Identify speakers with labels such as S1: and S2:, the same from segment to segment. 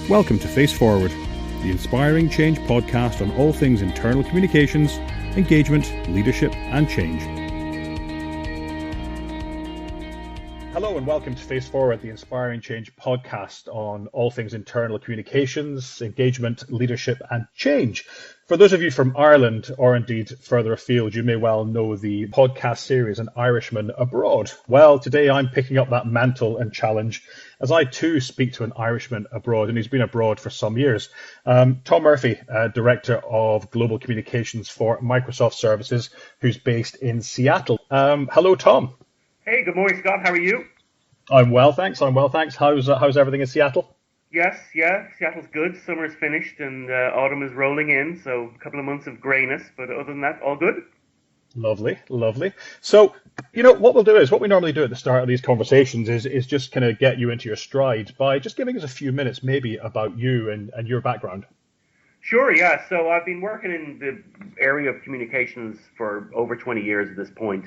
S1: Welcome to Face Forward, the inspiring change podcast on all things internal communications, engagement, leadership and change. Hello and welcome to Face Forward, the inspiring change podcast on all things internal communications, engagement, leadership and change. For those of you from Ireland, or indeed further afield, you may well know the podcast series, An Irishman Abroad. Well, today I'm picking up that mantle and challenge as I too speak to an Irishman abroad, and he's been abroad for some years. Tom Murphy, Director of Global Communications for Microsoft Services, who's based in Seattle. Hello, Tom.
S2: Hey, good morning, Scott. How are you?
S1: I'm well, thanks. How's everything in Seattle?
S2: Yes, Seattle's good. Summer's finished and autumn is rolling in, so a couple of months of greyness, but other than that, all good.
S1: Lovely. So, what we'll do is, what we normally do at the start of these conversations is just kind of get you into your stride by just giving us a few minutes maybe about you and your background.
S2: Sure, yeah. So I've been working in the area of communications for over 20 years at this point.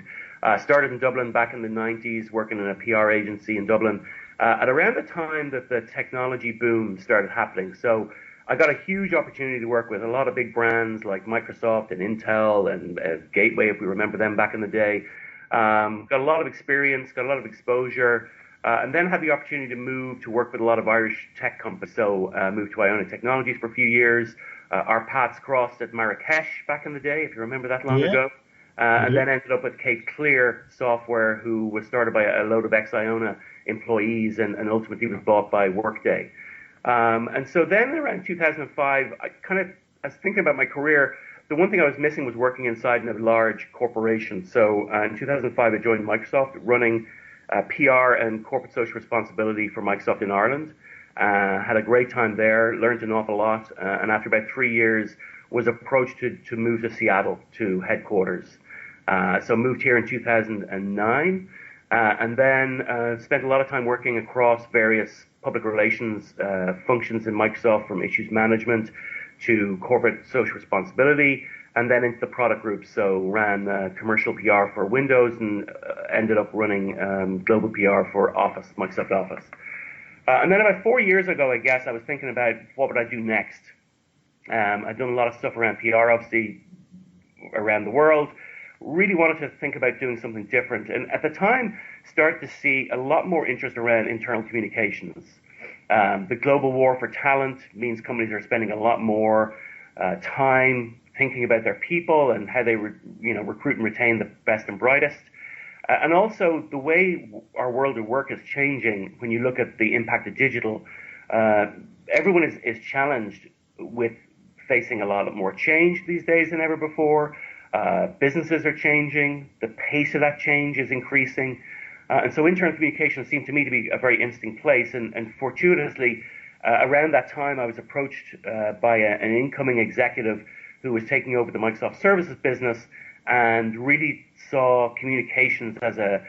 S2: Started in Dublin back in the 90s, working in a PR agency in Dublin. At around the time that the technology boom started happening. So I got a huge opportunity to work with a lot of big brands like Microsoft and Intel and Gateway, if we remember them back in the day. Got a lot of experience, got a lot of exposure, and then had the opportunity to move to work with a lot of Irish tech companies. So moved to Iona Technologies for a few years. Our paths crossed at Marrakech back in the day, if you remember that long ago. And then ended up with Cape Clear Software, who was started by a load of ex-Iona employees and ultimately was bought by Workday. And so then around 2005, I was thinking about my career. The one thing I was missing was working inside a large corporation. So in 2005, I joined Microsoft, running PR and corporate social responsibility for Microsoft in Ireland. Had a great time there, learned an awful lot, and after about 3 years, was approached to move to Seattle to headquarters. So moved here in 2009, and then spent a lot of time working across various public relations functions in Microsoft, from issues management to corporate social responsibility, and then into the product group. So ran commercial PR for Windows and ended up running global PR for Office, Microsoft Office. And then about 4 years ago, I guess, I was thinking about what would I do next. I'd done a lot of stuff around PR, obviously, around the world. Really wanted to think about doing something different. And at the time, started to see a lot more interest around internal communications. The global war for talent means companies are spending a lot more time thinking about their people and how they recruit and retain the best and brightest. And also the way our world of work is changing. When you look at the impact of digital, everyone is challenged with facing a lot more change these days than ever before. Businesses are changing. The pace of that change is increasing. And so internal communications seemed to me to be a very interesting place. And fortuitously, around that time, I was approached by an incoming executive who was taking over the Microsoft Services business and really saw communications as a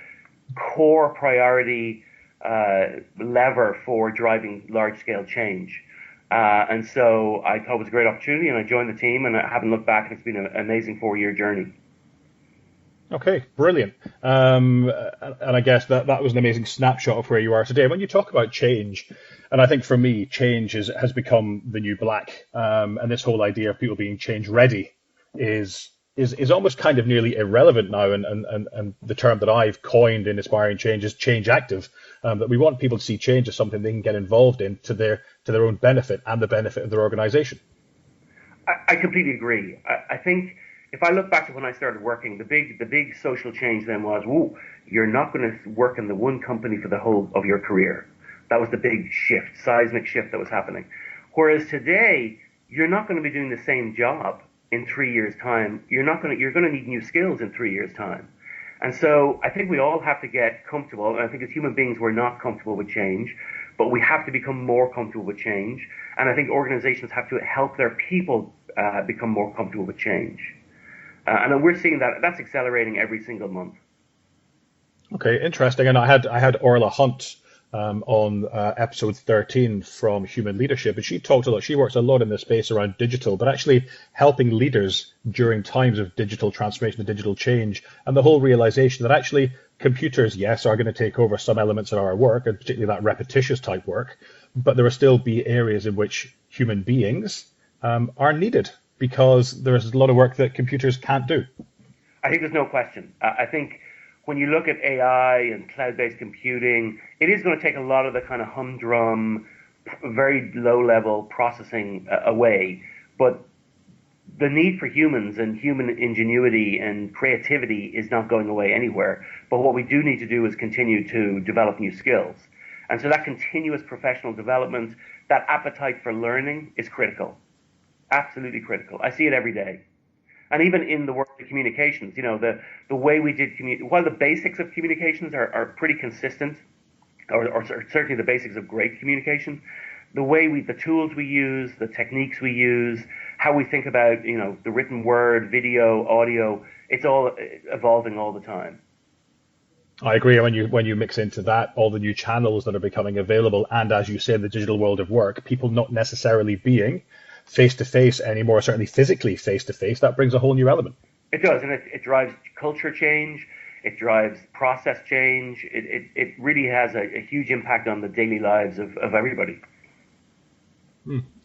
S2: core priority lever for driving large-scale change. And so I thought it was a great opportunity, and I joined the team, and I haven't looked back. It's been an amazing 4-year journey.
S1: Okay, brilliant. And I guess that was an amazing snapshot of where you are today. When you talk about change, and I think for me, change has become the new black. And this whole idea of people being change ready is almost kind of nearly irrelevant now. And the term that I've coined in Inspiring Change is change active. That we want people to see change as something they can get involved in to their own benefit and the benefit of their organization.
S2: I completely agree. I think if I look back to when I started working, the big social change then was, you're not going to work in the one company for the whole of your career. That was the big shift, seismic shift that was happening. Whereas today, you're not going to be doing the same job in 3 years' time. You're going to need new skills in 3 years' time. And so I think we all have to get comfortable. And I think as human beings, we're not comfortable with change, but we have to become more comfortable with change. And I think organizations have to help their people become more comfortable with change. And we're seeing that's accelerating every single month.
S1: Okay, interesting. And I had Orla Hunt on episode 13 from Human Leadership. And she talked a lot, she works a lot in the space around digital, but actually helping leaders during times of digital transformation and digital change. And the whole realization that actually computers, yes, are going to take over some elements of our work, and particularly that repetitious type work, but there will still be areas in which human beings are needed, because there's a lot of work that computers can't do.
S2: I think there's no question. I think when you look at AI and cloud-based computing, it is going to take a lot of the kind of humdrum, very low-level processing away. But the need for humans and human ingenuity and creativity is not going away anywhere. But what we do need to do is continue to develop new skills. And so that continuous professional development, that appetite for learning is critical. Absolutely critical. I see it every day. And even in the world of communications, the way we did while the basics of communications are pretty consistent, or certainly the basics of great communication, the tools we use, the techniques we use, how we think about, the written word, video, audio, it's all evolving all the time.
S1: I agree. When you mix into that all the new channels that are becoming available, and as you say, in the digital world of work, people not necessarily being face-to-face anymore, certainly physically face-to-face, that brings a whole new element.
S2: It does, and it drives culture change, it drives process change, it really has a huge impact on the daily lives of everybody.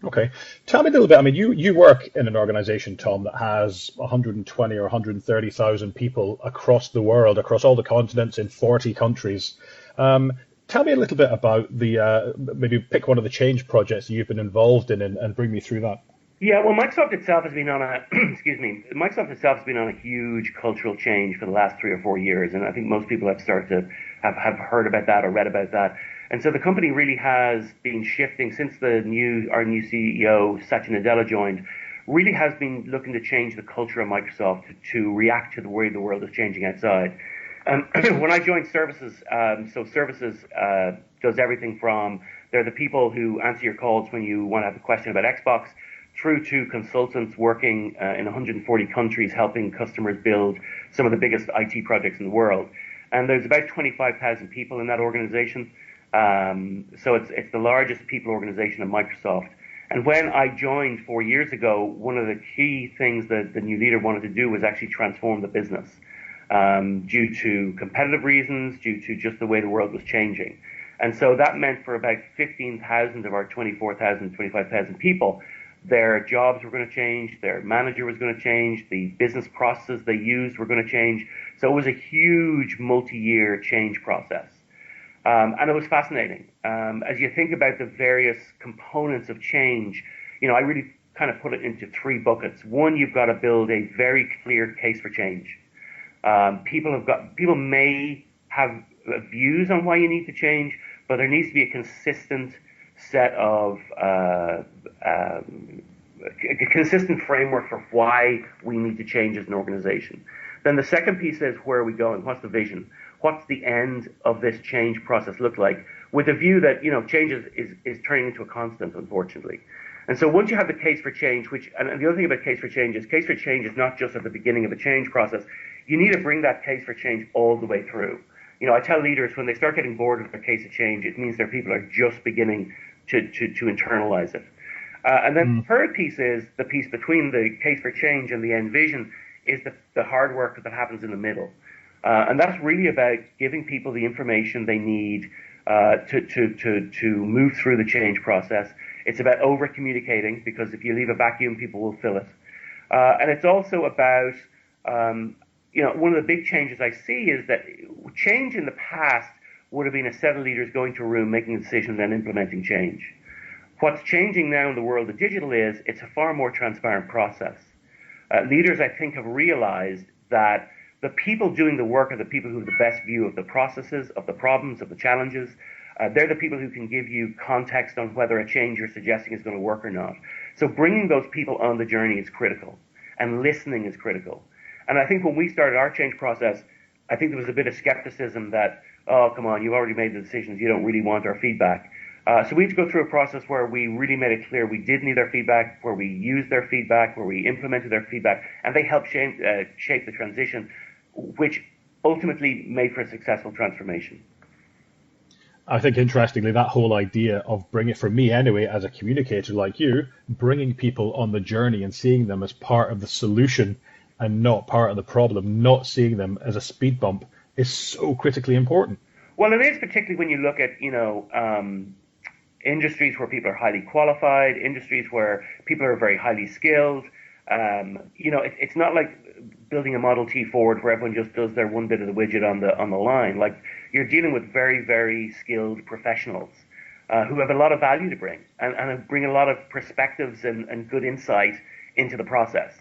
S1: Okay. Tell me a little bit, you work in an organization, Tom, that has 120 or 130,000 people across the world, across all the continents in 40 countries. Tell me a little bit about maybe pick one of the change projects that you've been involved in and bring me through that.
S2: Yeah, well, Microsoft itself has been on Microsoft itself has been on a huge cultural change for the last 3 or 4 years, and I think most people have started to have heard about that or read about that. And so the company really has been shifting since our new CEO Satya Nadella joined. Really has been looking to change the culture of Microsoft to react to the way the world is changing outside. When I joined Services, Services does everything from they're the people who answer your calls when you want to have a question about Xbox, through to consultants working in 140 countries helping customers build some of the biggest IT projects in the world. And there's about 25,000 people in that organization. So it's the largest people organization in Microsoft. And when I joined 4 years ago, one of the key things that the new leader wanted to do was actually transform the business. Due to competitive reasons, due to just the way the world was changing. And so that meant for about 15,000 of our 24,000, 25,000 people, their jobs were going to change, their manager was going to change, the business processes they used were going to change. So it was a huge multi-year change process. And it was fascinating. As you think about the various components of change, I really kind of put it into 3 buckets. One, you've got to build a very clear case for change. People may have views on why you need to change, but there needs to be a consistent set of a consistent framework for why we need to change as an organization. Then the second piece is, where are we going? What's the vision? What's the end of this change process look like? With a view that change is turning into a constant, unfortunately. And so once you have the case for change, and the other thing about case for change is not just at the beginning of the change process. You need to bring that case for change all the way through. I tell leaders when they start getting bored with their case of change, it means their people are just beginning to internalize it. And then the third piece is the piece between the case for change and the end vision is the hard work that happens in the middle. And that's really about giving people the information they need to move through the change process. It's about over-communicating, because if you leave a vacuum, people will fill it. And it's also about, one of the big changes I see is that change in the past would have been a set of leaders going to a room, making a decision, then implementing change. What's changing now in the world of digital is it's a far more transparent process. Leaders, I think, have realized that the people doing the work are the people who have the best view of the processes, of the problems, of the challenges. They're the people who can give you context on whether a change you're suggesting is going to work or not. So bringing those people on the journey is critical, and listening is critical. And I think when we started our change process, I think there was a bit of skepticism that, oh, come on, you've already made the decisions, you don't really want our feedback. So we had to go through a process where we really made it clear we did need their feedback, where we used their feedback, where we implemented their feedback, and they helped shape the transition, which ultimately made for a successful transformation.
S1: I think interestingly, that whole idea of bringing, for me anyway, as a communicator like you, bringing people on the journey and seeing them as part of the solution and not part of the problem, not seeing them as a speed bump is so critically important.
S2: Well, it is particularly when you look at, industries where people are highly qualified, industries where people are very highly skilled. It's not like building a Model T Ford where everyone just does their one bit of the widget on the line. Like you're dealing with very, very skilled professionals who have a lot of value to bring and bring a lot of perspectives and good insight into the process.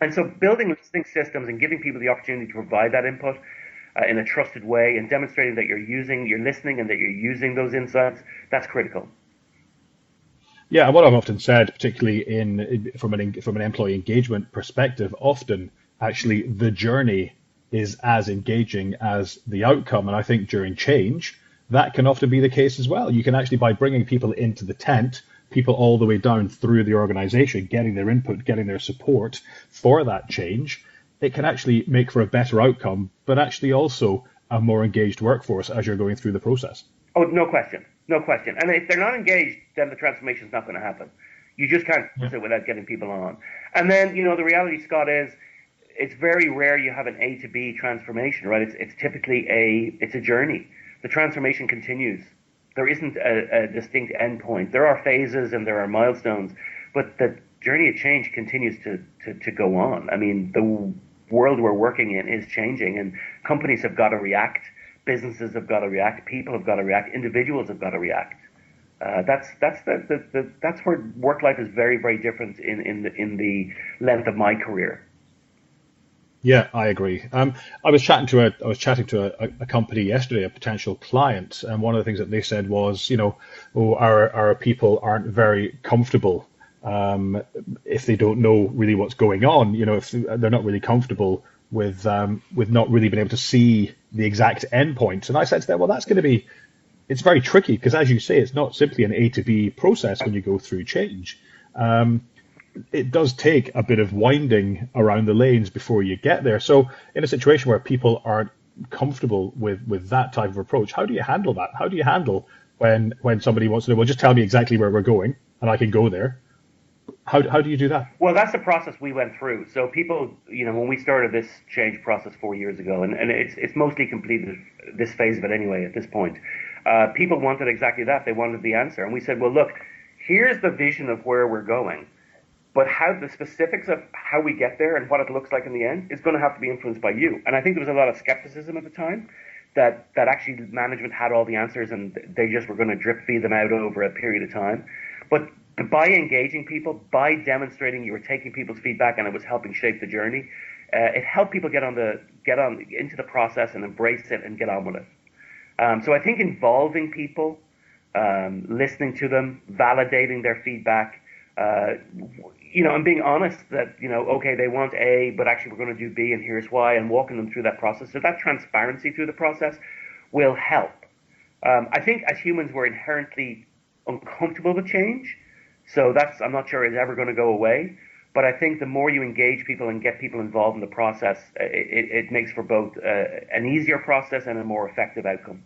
S2: And so building listening systems and giving people the opportunity to provide that input in a trusted way and demonstrating that you're listening and that you're using those insights, that's critical.
S1: Yeah, and what I've often said, particularly from an employee engagement perspective, often actually the journey is as engaging as the outcome. And I think during change, that can often be the case as well. You can actually, by bringing people into the tent, people all the way down through the organization, getting their input, getting their support for that change, it can actually make for a better outcome, but actually also a more engaged workforce as you're going through the process.
S2: Oh, no question. No question. And if they're not engaged, then the transformation is not going to happen. You just can't do it without getting people on. And then, the reality, Scott, is it's very rare you have an A to B transformation, right? It's typically it's a journey. The transformation continues. There isn't a distinct endpoint. There are phases and there are milestones, but the journey of change continues to go on. I mean, the world we're working in is changing, and companies have got to react. Businesses have got to react. People have got to react. Individuals have got to react. That's where work life is very, very different in the length of my career.
S1: Yeah, I agree. I was chatting to a company yesterday, a potential client, and one of the things that they said was, our people aren't very comfortable if they don't know really what's going on. If they're not really comfortable with not really being able to see the exact endpoint. And I said to them, well, it's very tricky because, as you say, it's not simply an A to B process when you go through change. It does take a bit of winding around the lanes before you get there. So in a situation where people aren't comfortable with that type of approach, how do you handle that? How do you handle when somebody wants to know, well, just tell me exactly where we're going and I can go there? How do you do that?
S2: Well, that's the process we went through. So people, when we started this change process 4 years ago, and it's mostly completed, this phase of it anyway at this point, people wanted exactly that. They wanted the answer. And we said, well, look, here's the vision of where we're going. But how the specifics of how we get there and what it looks like in the end is going to have to be influenced by you. And I think there was a lot of skepticism at the time that actually management had all the answers and they just were going to drip feed them out over a period of time. But by engaging people, by demonstrating you were taking people's feedback and it was helping shape the journey, it helped people get into the process and embrace it and get on with it. So I think involving people, listening to them, validating their feedback, and being honest that, okay, they want A, but actually we're going to do B and here's why, and walking them through that process. So that transparency through the process will help. I think as humans, we're inherently uncomfortable with change. So I'm not sure it's ever going to go away. But I think the more you engage people and get people involved in the process, it makes for both an easier process and a more effective outcome.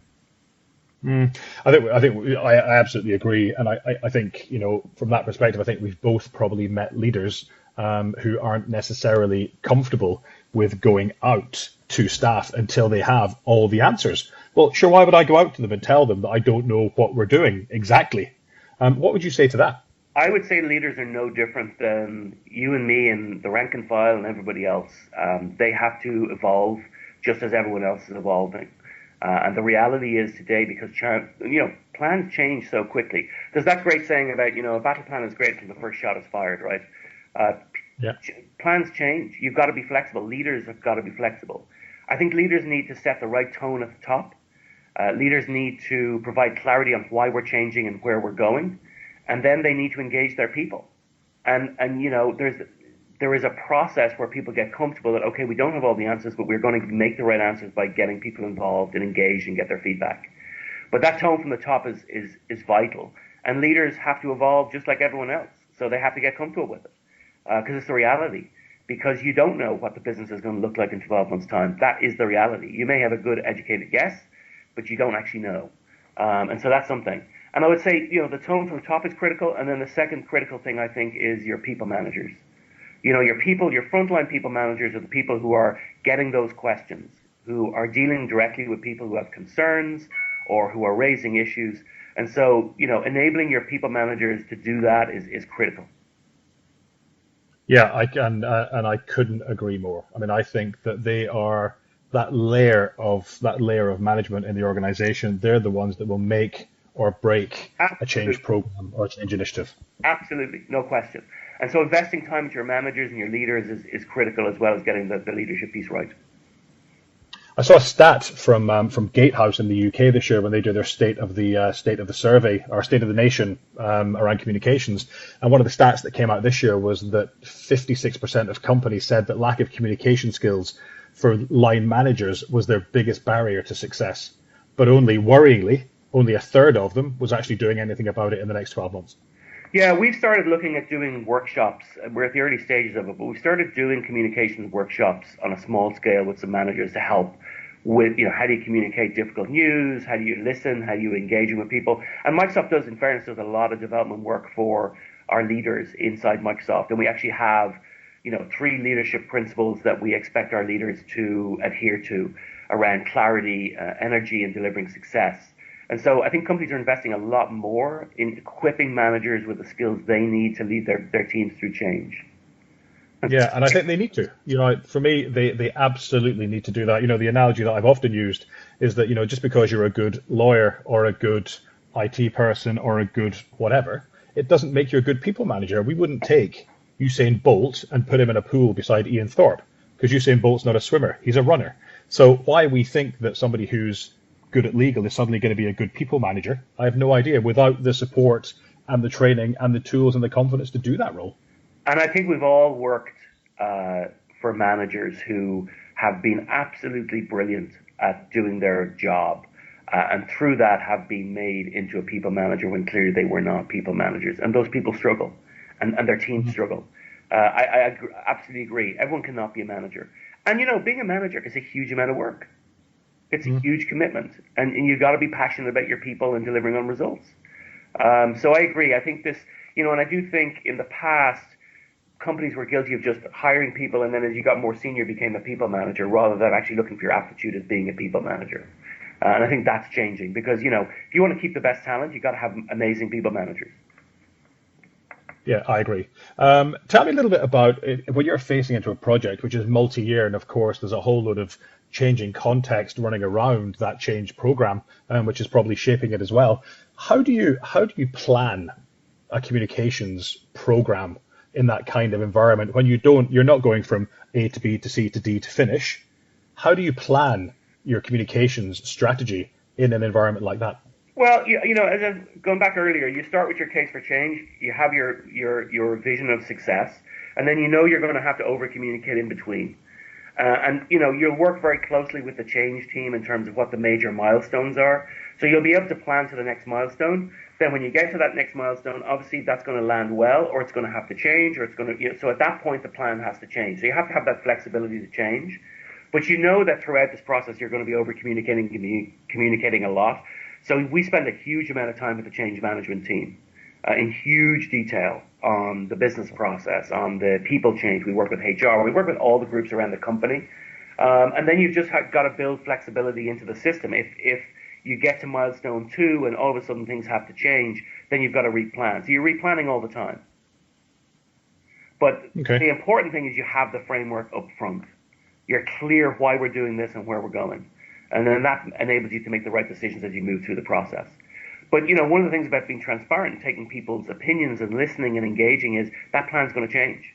S1: I absolutely agree, and I think from that perspective, I think we've both probably met leaders who aren't necessarily comfortable with going out to staff until they have all the answers. Well, sure, why would I go out to them and tell them that I don't know what we're doing exactly? What would you say to that?
S2: I would say leaders are no different than you and me and the rank and file and everybody else. They have to evolve just as everyone else is evolving. And the reality is today, because plans change so quickly. There's that great saying about, a battle plan is great until the first shot is fired, right?
S1: Yeah.
S2: Plans change. You've got to be flexible. Leaders have got to be flexible. I think leaders need to set the right tone at the top. Leaders need to provide clarity on why we're changing and where we're going. And then they need to engage their people. And there is a process where people get comfortable that, okay, we don't have all the answers, but we're going to make the right answers by getting people involved and engaged and get their feedback. But that tone from the top is vital. And leaders have to evolve just like everyone else. So they have to get comfortable with it because it's the reality. Because you don't know what the business is going to look like in 12 months' time. That is the reality. You may have a good educated guess, but you don't actually know. And so that's something. And I would say, the tone from the top is critical. And then the second critical thing, I think, is your people managers. Your frontline people managers are the people who are getting those questions, who are dealing directly with people who have concerns or who are raising issues. And so, enabling your people managers to do that is critical.
S1: Yeah, I can, and I couldn't agree more. I mean, I think that they are that layer of management in the organization. They're the ones that will make or break a change
S2: Absolutely.
S1: program or a change initiative.
S2: Absolutely. No question. And so investing time into your managers and your leaders is critical as well as getting the leadership piece right.
S1: I saw a stat from Gatehouse in the UK this year when they do their state of the survey or state of the nation around communications, and one of the stats that came out this year was that 56% of companies said that lack of communication skills for line managers was their biggest barrier to success, but worryingly, only a third of them was actually doing anything about it in the next 12 months.
S2: Yeah, we've started looking at doing workshops. We're at the early stages of it, but we started doing communications workshops on a small scale with some managers to help with, how do you communicate difficult news? How do you listen? How do you engage with people? And Microsoft does, in fairness, does a lot of development work for our leaders inside Microsoft. And we actually have, 3 leadership principles that we expect our leaders to adhere to around clarity, energy, and delivering success. And so I think companies are investing a lot more in equipping managers with the skills they need to lead their teams through change.
S1: Yeah, and I think they need to. For me, they absolutely need to do that. The analogy that I've often used is that, just because you're a good lawyer or a good IT person or a good whatever, it doesn't make you a good people manager. We wouldn't take Usain Bolt and put him in a pool beside Ian Thorpe because Usain Bolt's not a swimmer, he's a runner. So why we think that somebody who's good at legal is suddenly going to be a good people manager, I have no idea without the support and the training and the tools and the confidence to do that role.
S2: And I think we've all worked for managers who have been absolutely brilliant at doing their job, and through that have been made into a people manager when clearly they were not people managers. And those people struggle, and their teams struggle. I absolutely agree. Everyone cannot be a manager. And, being a manager is a huge amount of work. It's a huge commitment. And you've got to be passionate about your people and delivering on results. So I agree. I think this, and I do think in the past, companies were guilty of just hiring people, and then as you got more senior, became a people manager rather than actually looking for your aptitude as being a people manager. And I think that's changing because, if you want to keep the best talent, you've got to have amazing people managers.
S1: Yeah, I agree. Tell me a little bit about when you're facing into a project which is multi-year, and of course there's a whole load of changing context running around that change program, which is probably shaping it as well. How do you plan a communications program in that kind of environment when you're not going from A to B to C to D to finish? How do you plan your communications strategy in an environment like that?
S2: Well, as I was going back earlier, you start with your case for change. You have your vision of success, and then you're going to have to over communicate in between. And you'll work very closely with the change team in terms of what the major milestones are. So you'll be able to plan to the next milestone. Then when you get to that next milestone, obviously that's going to land well, or it's going to have to change, or it's going to. So at that point, the plan has to change. So you have to have that flexibility to change. But that throughout this process, you're going to be over communicating a lot. So we spend a huge amount of time with the change management team in huge detail on the business process, on the people change. We work with HR. We work with all the groups around the company. And then you've just got to build flexibility into the system. If you get to milestone 2 and all of a sudden things have to change, then you've got to replan. So you're replanning all the time. But
S1: Okay.
S2: the important thing is you have the framework up front. You're clear why we're doing this and where we're going. And then that enables you to make the right decisions as you move through the process. But, one of the things about being transparent and taking people's opinions and listening and engaging is that plan's going to change.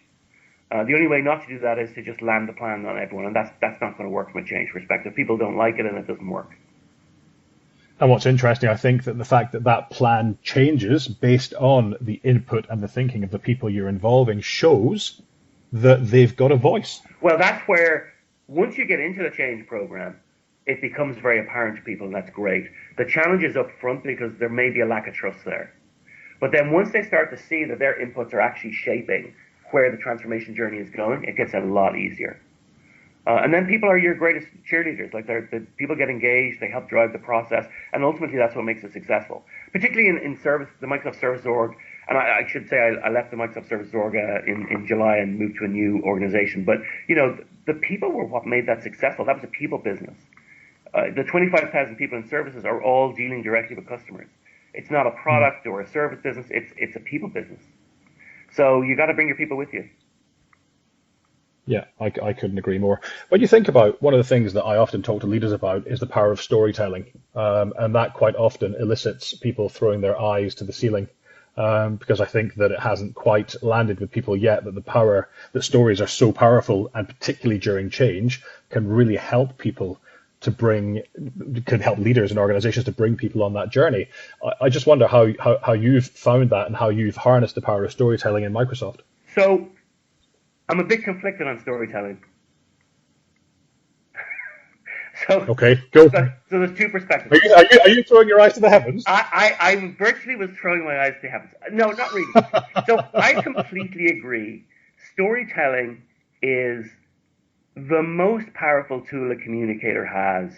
S2: The only way not to do that is to just land the plan on everyone, and that's not going to work from a change perspective. People don't like it, and it doesn't work.
S1: And what's interesting, I think, that the fact that that plan changes based on the input and the thinking of the people you're involving shows that they've got a voice.
S2: Well, that's where, once you get into the change program, it becomes very apparent to people, and that's great. The challenge is up front because there may be a lack of trust there. But then once they start to see that their inputs are actually shaping where the transformation journey is going, it gets a lot easier. And then people are your greatest cheerleaders. Like the people get engaged, they help drive the process, and ultimately that's what makes it successful. Particularly in service, the Microsoft Service Org. And I should say I left the Microsoft Service Org in July and moved to a new organization. But the people were what made that successful. That was a people business. The 25,000 people in services are all dealing directly with customers. It's not a product or a service business. It's a people business. So you got to bring your people with you.
S1: Yeah, I couldn't agree more. When you think about one of the things that I often talk to leaders about is the power of storytelling, and that quite often elicits people throwing their eyes to the ceiling, because I think that it hasn't quite landed with people yet that the power that stories are so powerful, and particularly during change, can really help people can help leaders and organizations to bring people on that journey. I just wonder how you've found that and how you've harnessed the power of storytelling in Microsoft.
S2: So I'm a bit conflicted on storytelling.
S1: Okay, go.
S2: So there's two perspectives.
S1: Are you throwing your eyes to the heavens?
S2: I virtually was throwing my eyes to the heavens. No, not really. So I completely agree. Storytelling is the most powerful tool a communicator has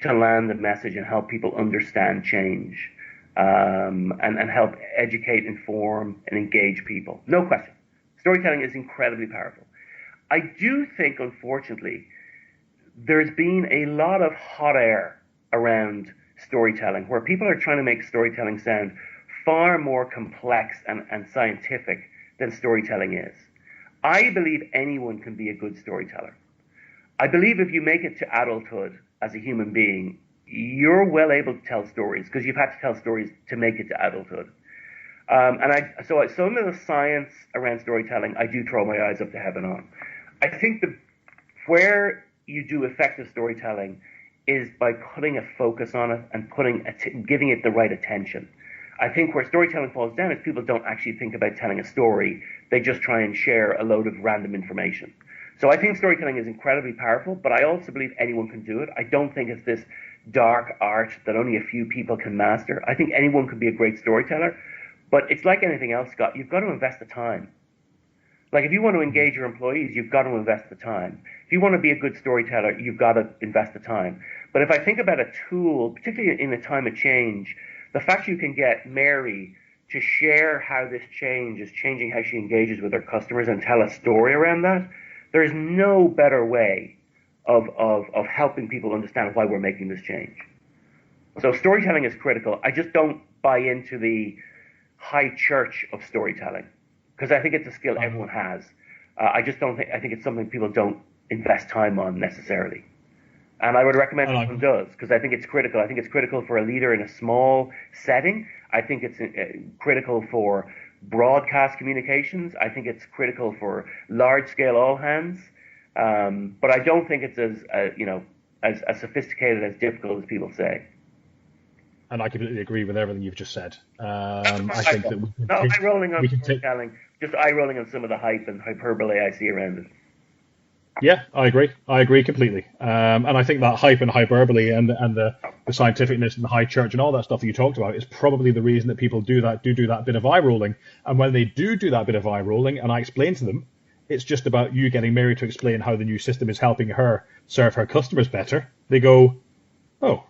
S2: to land the message and help people understand change, and help educate, inform, and engage people. No question. Storytelling is incredibly powerful. I do think, unfortunately, there's been a lot of hot air around storytelling where people are trying to make storytelling sound far more complex and scientific than storytelling is. I believe anyone can be a good storyteller. I believe if you make it to adulthood as a human being, you're well able to tell stories because you've had to tell stories to make it to adulthood. So some of the science around storytelling, I do throw my eyes up to heaven on. I think where you do effective storytelling is by putting a focus on it and giving it the right attention. I think where storytelling falls down is people don't actually think about telling a story. They just try and share a load of random information. So I think storytelling is incredibly powerful, but I also believe anyone can do it. I don't think it's this dark art that only a few people can master. I think anyone can be a great storyteller, but it's like anything else, Scott. You've got to invest the time. Like if you want to engage your employees, you've got to invest the time. If you want to be a good storyteller, you've got to invest the time. But if I think about a tool, particularly in a time of change, the fact you can get Mary to share how this change is changing how she engages with her customers and tell a story around that, there's no better way of helping people understand why we're making this change. So storytelling is critical. I just don't buy into the high church of storytelling because I think it's a skill everyone has. I just don't think, I think it's something people don't invest time on necessarily. And I would recommend everyone does because I think it's critical. I think it's critical for a leader in a small setting. I think it's critical for broadcast communications. I think it's critical for large-scale all-hands. But I don't think it's as sophisticated, as difficult as people say.
S1: And I completely agree with everything you've just said. I think that
S2: we can take just eye rolling on some of the hype and hyperbole I see around it.
S1: Yeah, I agree. I agree completely. And I think that hype and hyperbole and the scientificness and the high church and all that stuff that you talked about is probably the reason that people do that bit of eye rolling. And when they do that bit of eye rolling, and I explain to them, it's just about you getting Mary to explain how the new system is helping her serve her customers better. They go, oh,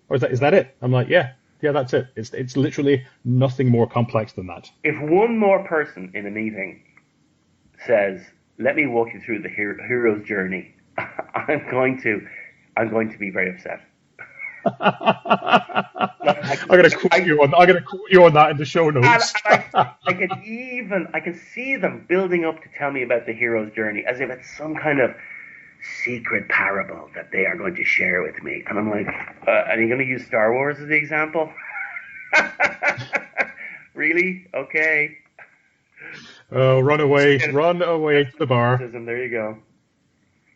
S1: or is that it? I'm like, yeah, that's it. It's literally nothing more complex than that.
S2: If one more person in a meeting says, let me walk you through the hero's journey, I'm going to be very upset.
S1: I'm going to quote you on that in the show notes.
S2: I can see them building up to tell me about the hero's journey as if it's some kind of secret parable that they are going to share with me. And I'm like, are you going to use Star Wars as the example? Really? Okay.
S1: Oh, run away to the bar.
S2: There you go.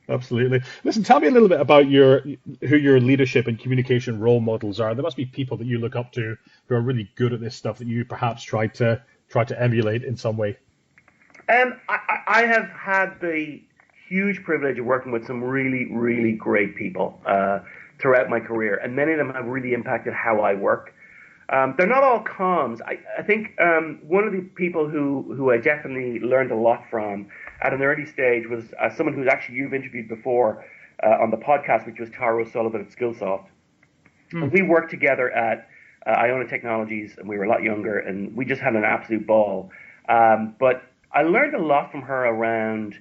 S1: Absolutely. Listen, tell me a little bit about who your leadership and communication role models are. There must be people that you look up to who are really good at this stuff that you perhaps try to emulate in some way.
S2: I have had the huge privilege of working with some really, really great people throughout my career, and many of them have really impacted how I work. They're not all comms. I think one of the people who I definitely learned a lot from at an early stage was someone who's actually you've interviewed before, on the podcast, which was Tara O'Sullivan at Skillsoft. And we worked together at Iona Technologies, and we were a lot younger, and we just had an absolute ball. But I learned a lot from her around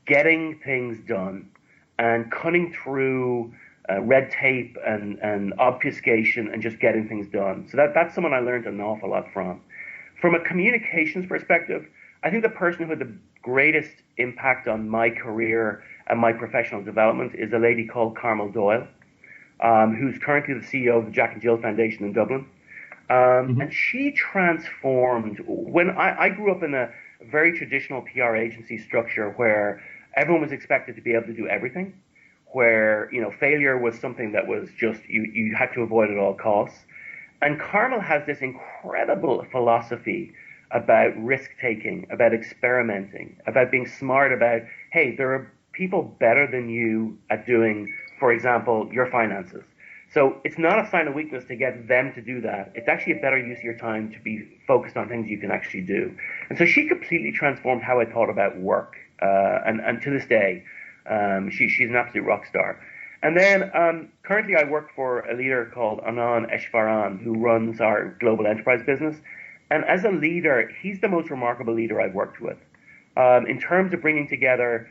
S2: getting things done and cutting through red tape and obfuscation and just getting things done. So that's someone I learned an awful lot from. From a communications perspective, I think the person who had the greatest impact on my career and my professional development is a lady called Carmel Doyle, who's currently the CEO of the Jack and Jill Foundation in Dublin. And she transformed. When I grew up in a very traditional PR agency structure where everyone was expected to be able to do everything, where failure was something that was just you had to avoid at all costs. And Carmel has this incredible philosophy about risk taking, about experimenting, about being smart, about, hey, there are people better than you at doing, for example, your finances. So it's not a sign of weakness to get them to do that. It's actually a better use of your time to be focused on things you can actually do. And so she completely transformed how I thought about work. And to this day, she's an absolute rock star. And then currently I work for a leader called Anand Eshvaran, who runs our global enterprise business. And as a leader, he's the most remarkable leader I've worked with. In terms of bringing together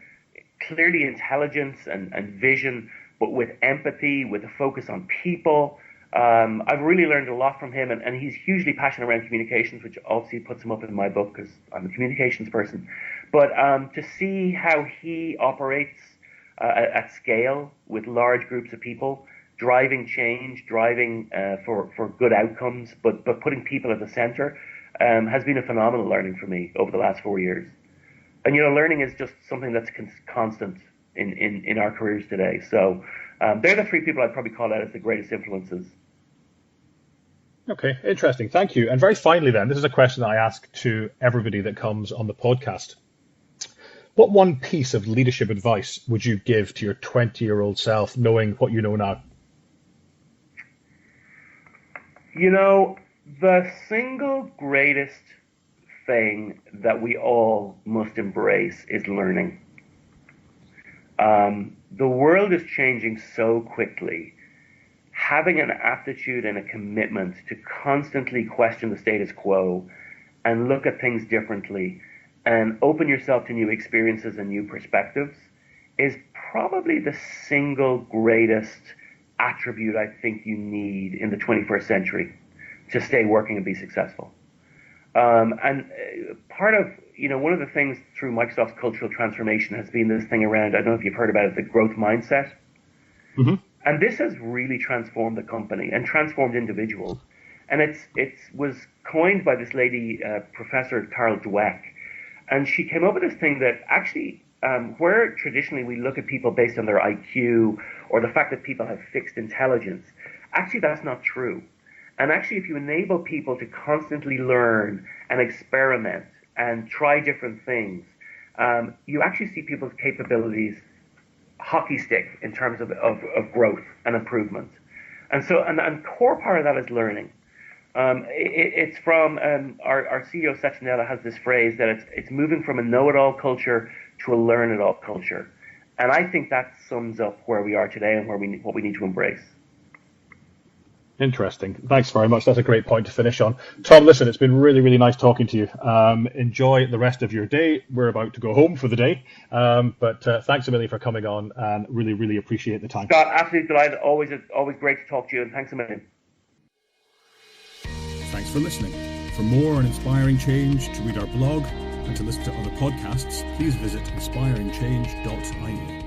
S2: clearly intelligence and vision, but with empathy, with a focus on people. I've really learned a lot from him, and he's hugely passionate around communications, which obviously puts him up in my book because I'm a communications person. But to see how he operates at scale with large groups of people, driving change, driving for good outcomes, but putting people at the center, has been a phenomenal learning for me over the last 4 years. And learning is just something that's constant in our careers today. So they're the three people I'd probably call out as the greatest influences.
S1: Okay, interesting. Thank you. And very finally then, this is a question that I ask to everybody that comes on the podcast. What one piece of leadership advice would you give to your 20-year-old self, knowing what you know now?
S2: The single greatest thing that we all must embrace is learning. The world is changing so quickly. Having an aptitude and a commitment to constantly question the status quo and look at things differently and open yourself to new experiences and new perspectives is probably the single greatest attribute I think you need in the 21st century to stay working and be successful. And part of, one of the things through Microsoft's cultural transformation has been this thing around, I don't know if you've heard about it, the growth mindset. Mm-hmm. And this has really transformed the company and transformed individuals. And it was coined by this lady, Professor Carol Dweck. And she came up with this thing that actually, where traditionally we look at people based on their IQ or the fact that people have fixed intelligence, actually that's not true. And actually, if you enable people to constantly learn and experiment and try different things, you actually see people's capabilities hockey stick in terms of growth and improvement. And so, and core part of that is learning. It's from our CEO Sachinella has this phrase that it's moving from a know-it-all culture to a learn-it-all culture, and I think that sums up where we are today and what we need to embrace.
S1: Interesting. Thanks very much. That's a great point to finish on. Tom, listen, it's been really, really nice talking to you. Enjoy the rest of your day. We're about to go home for the day. But thanks a million for coming on, and really, really appreciate the time.
S2: Scott, absolutely delighted. Always great to talk to you, and thanks a million.
S3: Thanks for listening. For more on inspiring change, to read our blog, and to listen to other podcasts, please visit inspiringchange.ie.